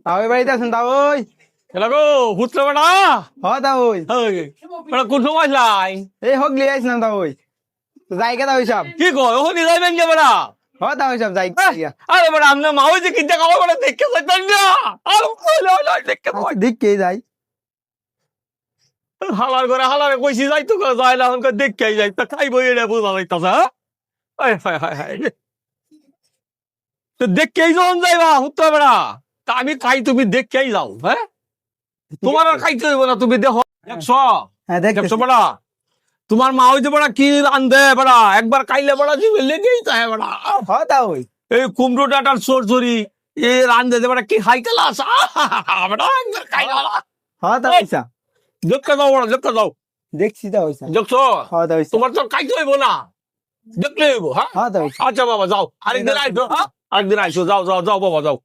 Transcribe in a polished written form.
তাও বাড়িতে আছেন তাও ওই এলা গো হুতলে বেটা হ তাও ওই বেটা কোন সময় লাই এই হোক লিয়ে আইছিলাম তাও ওই জায়গা তাও সব কি কয় ওখানে যাইবেন কে বেটা হ তাও সব জায়গা আরে বেটা আপনার মা হয়েছে কিনতে খাওয়া বেটা দেখতে চাইতেন না দেখতে দিক কে যাই হালার করে হালারে কইছি যাই তো যায় না আমাকে দেখতে যাই তা খাইবো এটা বোঝা যাইতাছে হ্যাঁ তো দেখতেই যখন যাইবা হুতলে বেটা তা আমি খাই তুমি দেখতেই যাও হ্যাঁ তোমার আর খাইতে হইব না তুমি দেখো দেখছো হ্যাঁ দেখছো দেখতেছি বেটা তোমার মা হইতে বেটা কি রান্ধে বেটা একবার খাইলে বেটা জিভে লেগেই যায় বেটা হ তাও ওই এই কুমড়ো ডাটার সরসরি এ রান্ধে দে বেটা কি হাই ক্লাস বেটা একবার খাইলা হ তাও ওইসা দেখতে যাও বেটা দেখতে যাও দেখছি তাও ওইসা দেখছো হ তাও ওইসা তোমার তো খাইতে হইব না দেখলে হইব হ্যাঁ হ তাও ওইসা আচ্ছা বাবা যাও আরেকদিন আইসো হ্যাঁ আরেকদিন আইসো যাও যাও যাও বাবা যাও